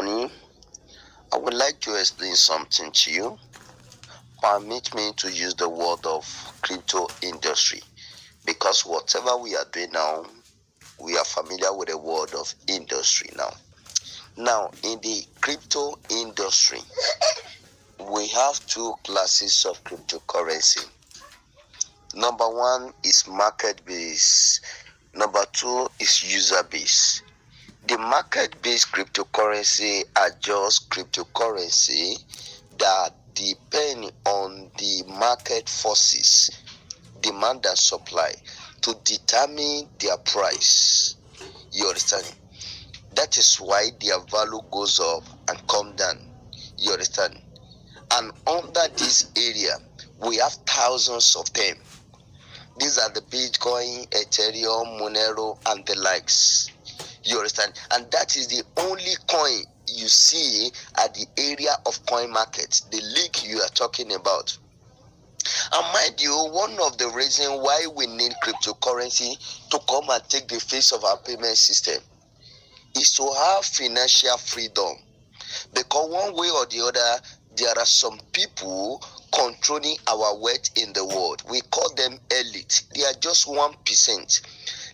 morning. I would like to explain something to you. Permit me to use the word of crypto industry because whatever we are doing now, we are familiar with the word of industry now. Now, in the crypto industry, we have two classes of cryptocurrency. Number one is market-based. Number two is user-based. The market-based cryptocurrency are just cryptocurrency that depend on the market forces, demand and supply, to determine their price. You understand? That is why their value goes up and come down. You understand? And under this area, we have thousands of them. These are the Bitcoin, Ethereum, Monero, and the likes. You understand? And that is the only coin you see at the area of coin market, the league you are talking about. And mind you, one of the reasons why we need cryptocurrency to come and take the face of our payment system is to have financial freedom. Because one way or the other, there are some people controlling our wealth in the world. We call them elite. They are just 1%.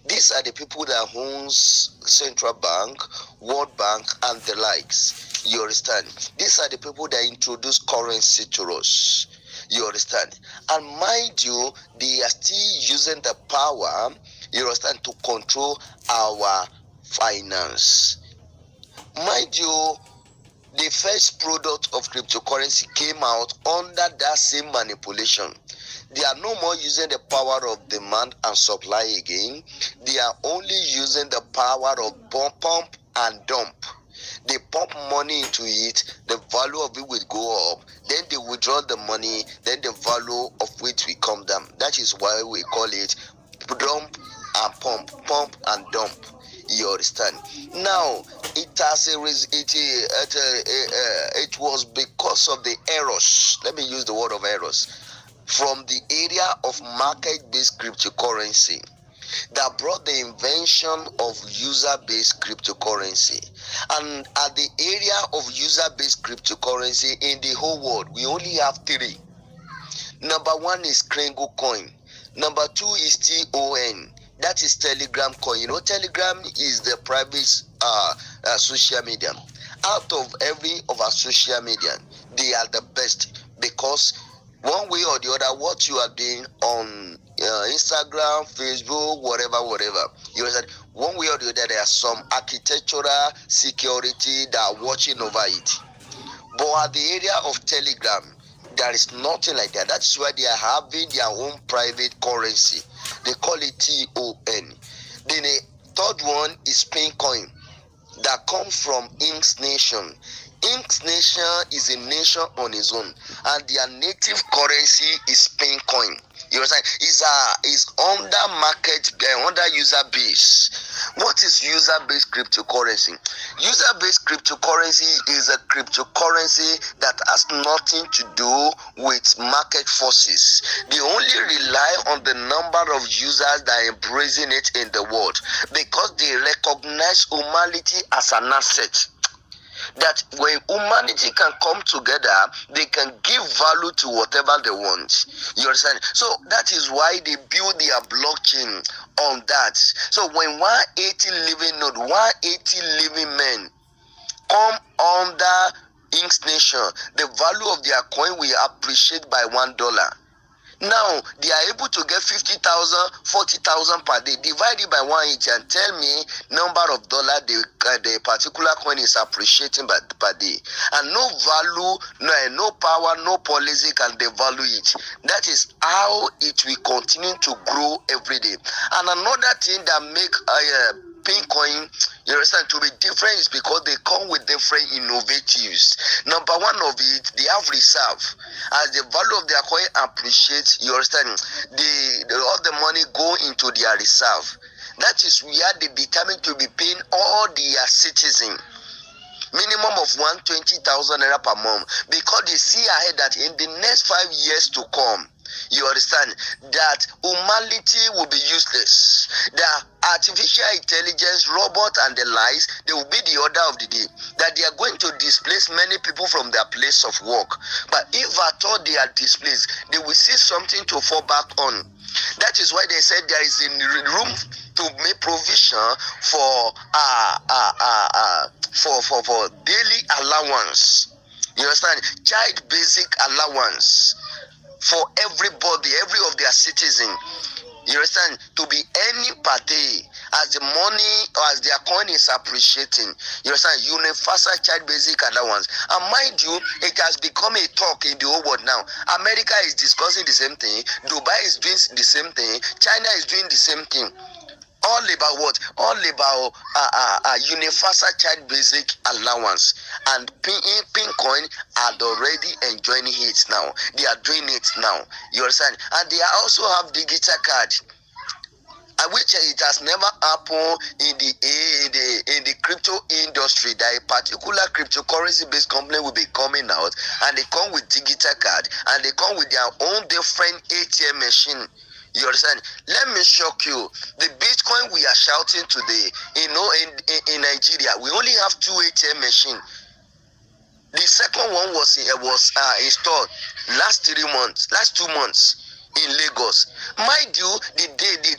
These are the people that owns Central Bank, World Bank, and the likes. You understand? These are the people that introduce currency to us. You understand? And mind you, they are still using the power, you understand, to control our finance. Mind you, the first product of cryptocurrency came out under that same manipulation. They are no more using the power of demand and supply again. They are only using the power of pump and dump. They pump money into it, the value of it will go up, then they withdraw the money, then the value of which will come down. That is why we call it dump and pump and dump. You understand? Now, it was because of the errors. Let me use the word of errors from the area of market-based cryptocurrency that brought the invention of user-based cryptocurrency. And at the area of user-based cryptocurrency in the whole world, we only have three. Number one is Kringle coin. Number two is TON. That is Telegram coin. You know, Telegram is the private social media. Out of every of our social media, they are the best because one way or the other, what you are doing on Instagram, Facebook, whatever, you know that one way or the other, there are some architectural security that are watching over it. But at the area of Telegram, there is nothing like that. That's why they are having their own private currency. They call it TON. Then the third one is Pincoin that comes from Inksnation. Inksnation is a nation on its own, and their native currency is Pincoin. You understand? Is under market, under user base. What is user-based cryptocurrency? User-based cryptocurrency is a cryptocurrency that has nothing to do with market forces. They only rely on the number of users that are embracing it in the world because they recognize humanity as an asset. That when humanity can come together, they can give value to whatever they want. You understand? So that is why they build their blockchain on that. So when 180 living node, 180 living men come under Inksnation, the value of their coin will appreciate by $1. Now, they are able to get 50,000, 40,000 per day. Divide it by 180 and tell me number of dollars the particular coin is appreciating per day. And no value, no power, no policy can devalue it. That is how it will continue to grow every day. And another thing that make Pincoin, you understand, to be different is because they come with different innovatives. Number one of it, they have reserve. As the value of their coin appreciates, you understand, all the money go into their reserve. That is where they determine to be paying all their citizens minimum of 120,000 naira per month, because they see ahead that in the next 5 years to come, you understand, that humanity will be useless. That artificial intelligence, robot, and the lies, they will be the order of the day. That they are going to displace many people from their place of work. But if at all they are displaced, they will see something to fall back on. That is why they said there is a room to make provision for daily allowance. You understand? Child basic allowance for everybody, every of their citizen. You understand? To be earning per day as the money or as their coin is appreciating. You understand? Universal child basic allowance. And mind you, it has become a talk in the whole world now. America is discussing the same thing. Dubai is doing the same thing. China is doing the same thing. All about what? All about universal child basic allowance. And Pincoin are already enjoying it now. They are doing it now. You understand? And they also have digital card, which it has never happened in the crypto industry. That a particular cryptocurrency based company will be coming out, and they come with digital card, and they come with their own different ATM machine. You understand? Let me shock you. The Bitcoin we are shouting today, in Nigeria, we only have 2 ATM machines. The second one was installed last 2 months in Lagos. Mind you, the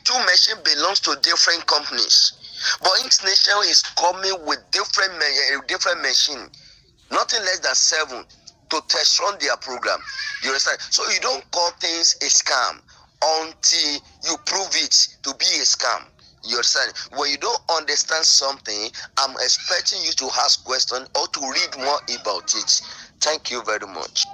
2 machines belongs to different companies. But Inksnation is coming with different machine, nothing less than 7 to test run their program. You understand? So you don't call things a scam until you prove it to be a scam. You understand? When you don't understand something, I'm expecting you to ask questions or to read more about it. Thank you very much.